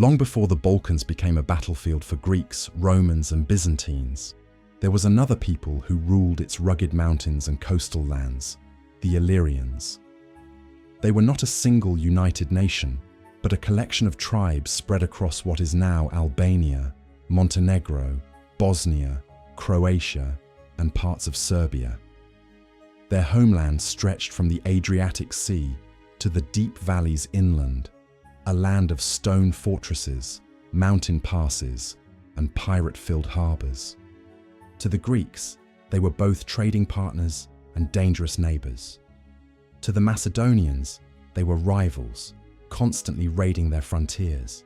Long before the Balkans became a battlefield for Greeks, Romans, and Byzantines, there was another people who ruled its rugged mountains and coastal lands, the Illyrians. They were not a single united nation, but a collection of tribes spread across what is now Albania, Montenegro, Bosnia, Croatia, and parts of Serbia. Their homeland stretched from the Adriatic Sea to the deep valleys inland, a land of stone fortresses, mountain passes, and pirate-filled harbours. To the Greeks, they were both trading partners and dangerous neighbours. To the Macedonians, they were rivals, constantly raiding their frontiers.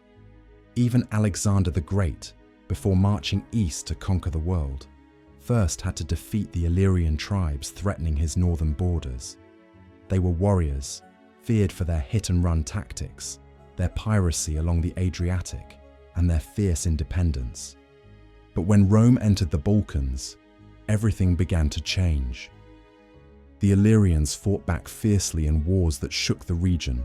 Even Alexander the Great, before marching east to conquer the world, first had to defeat the Illyrian tribes threatening his northern borders. They were warriors, feared for their hit-and-run tactics, their piracy along the Adriatic, and their fierce independence. But when Rome entered the Balkans, everything began to change. The Illyrians fought back fiercely in wars that shook the region,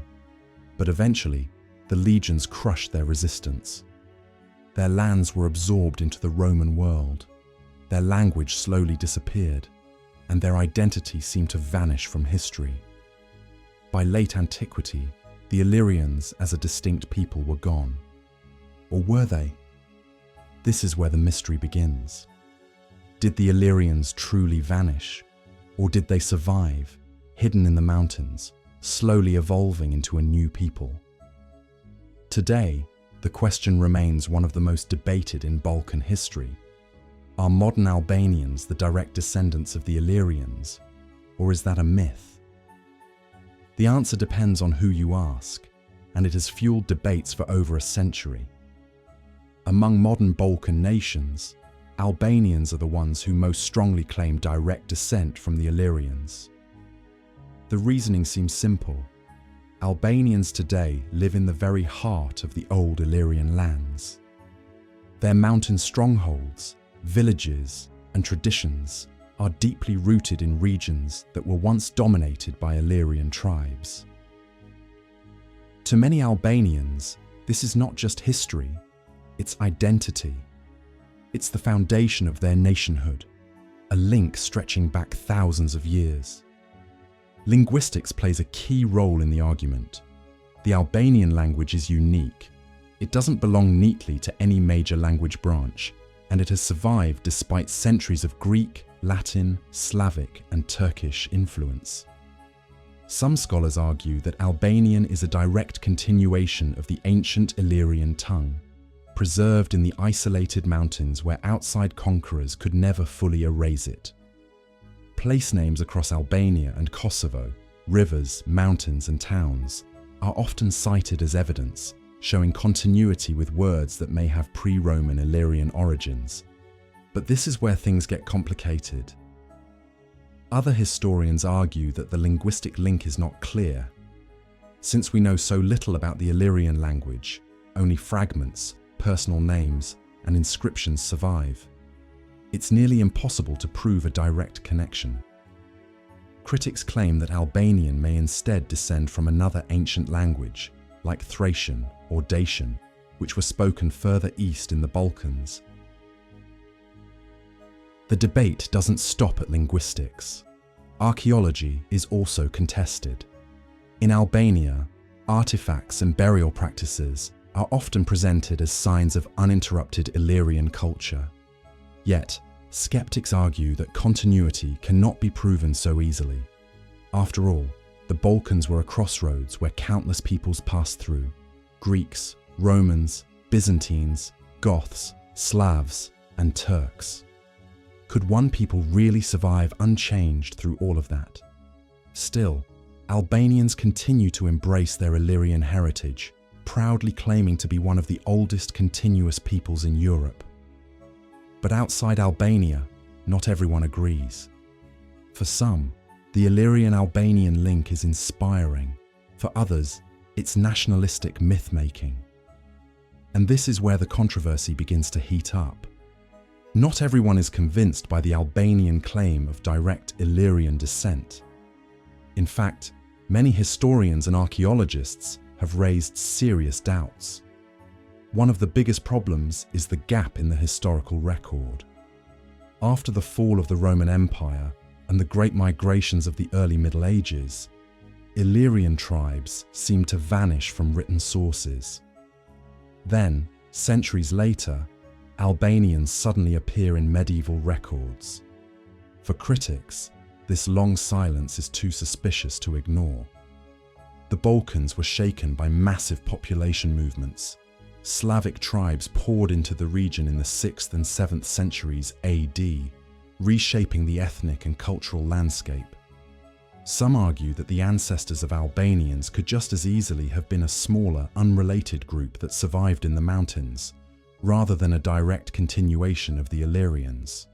but eventually the legions crushed their resistance. Their lands were absorbed into the Roman world, their language slowly disappeared, and their identity seemed to vanish from history. By late antiquity, the Illyrians as a distinct people were gone. Or were they? This is where the mystery begins. Did the Illyrians truly vanish? Or did they survive, hidden in the mountains, slowly evolving into a new people? Today, the question remains one of the most debated in Balkan history. Are modern Albanians the direct descendants of the Illyrians, or is that a myth? The answer depends on who you ask, and it has fueled debates for over a century. Among modern Balkan nations, Albanians are the ones who most strongly claim direct descent from the Illyrians. The reasoning seems simple. Albanians today live in the very heart of the old Illyrian lands. Their mountain strongholds, villages, and traditions are deeply rooted in regions that were once dominated by Illyrian tribes. To many Albanians, this is not just history, it's identity. It's the foundation of their nationhood, a link stretching back thousands of years. Linguistics plays a key role in the argument. The Albanian language is unique. It doesn't belong neatly to any major language branch, and it has survived despite centuries of Greek, Latin, Slavic, and Turkish influence. Some scholars argue that Albanian is a direct continuation of the ancient Illyrian tongue, preserved in the isolated mountains where outside conquerors could never fully erase it. Place names across Albania and Kosovo, rivers, mountains, and towns, are often cited as evidence, showing continuity with words that may have pre-Roman Illyrian origins. But this is where things get complicated. Other historians argue that the linguistic link is not clear. Since we know so little about the Illyrian language, only fragments, personal names, and inscriptions survive. It's nearly impossible to prove a direct connection. Critics claim that Albanian may instead descend from another ancient language, like Thracian or Dacian, which were spoken further east in the Balkans. The debate doesn't stop at linguistics. Archaeology is also contested. In Albania, artifacts and burial practices are often presented as signs of uninterrupted Illyrian culture. Yet, skeptics argue that continuity cannot be proven so easily. After all, the Balkans were a crossroads where countless peoples passed through: Greeks, Romans, Byzantines, Goths, Slavs, and Turks. Could one people really survive unchanged through all of that? Still, Albanians continue to embrace their Illyrian heritage, proudly claiming to be one of the oldest continuous peoples in Europe. But outside Albania, not everyone agrees. For some, the Illyrian-Albanian link is inspiring. For others, it's nationalistic myth-making. And this is where the controversy begins to heat up. Not everyone is convinced by the Albanian claim of direct Illyrian descent. In fact, many historians and archaeologists have raised serious doubts. One of the biggest problems is the gap in the historical record. After the fall of the Roman Empire and the great migrations of the early Middle Ages, Illyrian tribes seem to vanish from written sources. Then, centuries later, Albanians suddenly appear in medieval records. For critics, this long silence is too suspicious to ignore. The Balkans were shaken by massive population movements. Slavic tribes poured into the region in the 6th and 7th centuries AD, reshaping the ethnic and cultural landscape. Some argue that the ancestors of Albanians could just as easily have been a smaller, unrelated group that survived in the mountains, rather than a direct continuation of the Illyrians.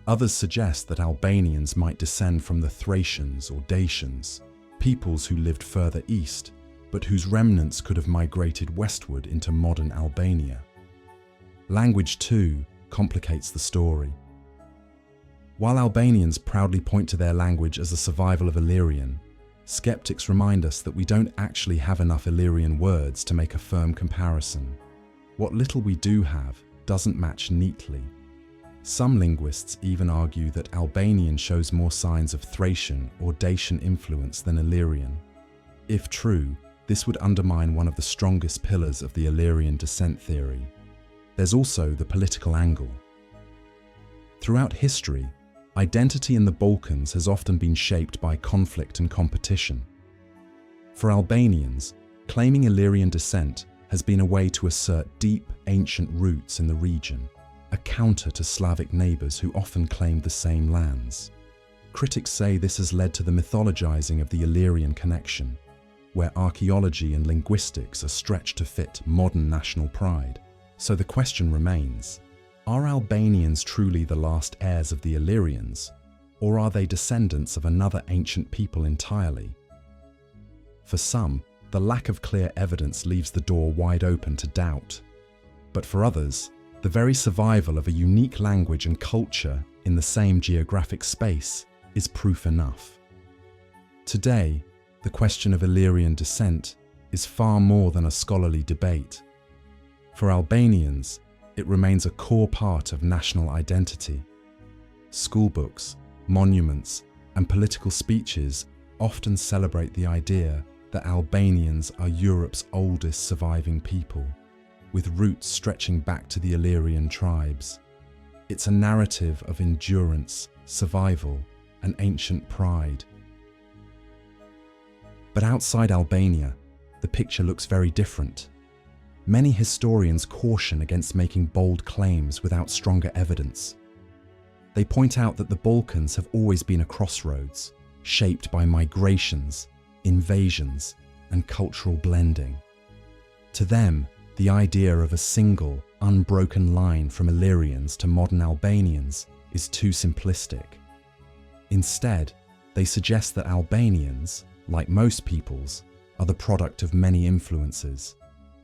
Others suggest that Albanians might descend from the Thracians or Dacians, peoples who lived further east, but whose remnants could have migrated westward into modern Albania. Language, too, complicates the story. While Albanians proudly point to their language as a survival of Illyrian, skeptics remind us that we don't actually have enough Illyrian words to make a firm comparison. What little we do have doesn't match neatly. Some linguists even argue that Albanian shows more signs of Thracian or Dacian influence than Illyrian. If true, this would undermine one of the strongest pillars of the Illyrian descent theory. There's also the political angle. Throughout history, identity in the Balkans has often been shaped by conflict and competition. For Albanians, claiming Illyrian descent has been a way to assert deep, ancient roots in the region, a counter to Slavic neighbours who often claimed the same lands. Critics say this has led to the mythologizing of the Illyrian connection, where archaeology and linguistics are stretched to fit modern national pride. So the question remains, are Albanians truly the last heirs of the Illyrians, or are they descendants of another ancient people entirely? For some, the lack of clear evidence leaves the door wide open to doubt. But for others, the very survival of a unique language and culture in the same geographic space is proof enough. Today, the question of Illyrian descent is far more than a scholarly debate. For Albanians, it remains a core part of national identity. Schoolbooks, monuments, and political speeches often celebrate the idea that Albanians are Europe's oldest surviving people, with roots stretching back to the Illyrian tribes. It's a narrative of endurance, survival, and ancient pride. But outside Albania, the picture looks very different. Many historians caution against making bold claims without stronger evidence. They point out that the Balkans have always been a crossroads, shaped by migrations, invasions, and cultural blending. To them, the idea of a single, unbroken line from Illyrians to modern Albanians is too simplistic. Instead, they suggest that Albanians, like most peoples, are the product of many influences: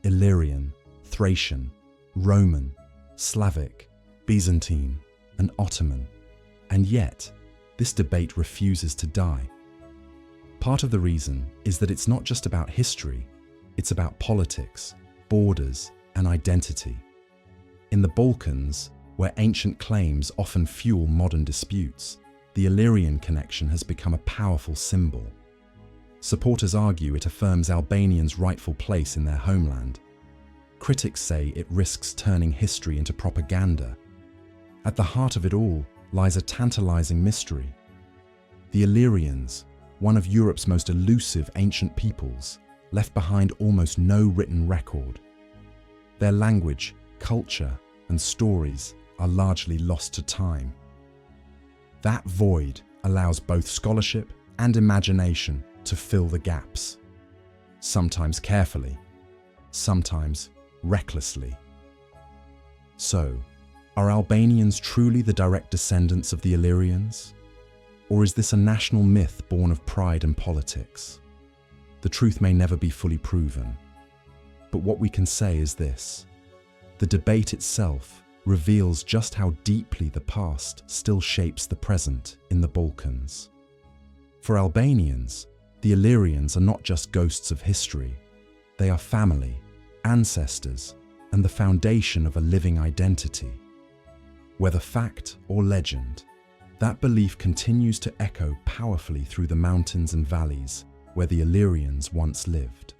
Illyrian, Thracian, Roman, Slavic, Byzantine, and Ottoman. And yet, this debate refuses to die. Part of the reason is that it's not just about history, it's about politics, borders, and identity. In the Balkans, where ancient claims often fuel modern disputes, the Illyrian connection has become a powerful symbol. Supporters argue it affirms Albanians' rightful place in their homeland. Critics say it risks turning history into propaganda. At the heart of it all lies a tantalizing mystery. The Illyrians, one of Europe's most elusive ancient peoples, left behind almost no written record. Their language, culture, and stories are largely lost to time. That void allows both scholarship and imagination to fill the gaps, sometimes carefully, sometimes recklessly. So, are Albanians truly the direct descendants of the Illyrians? Or is this a national myth born of pride and politics? The truth may never be fully proven. But what we can say is this: the debate itself reveals just how deeply the past still shapes the present in the Balkans. For Albanians, the Illyrians are not just ghosts of history. They are family, ancestors, and the foundation of a living identity. Whether fact or legend, that belief continues to echo powerfully through the mountains and valleys where the Illyrians once lived.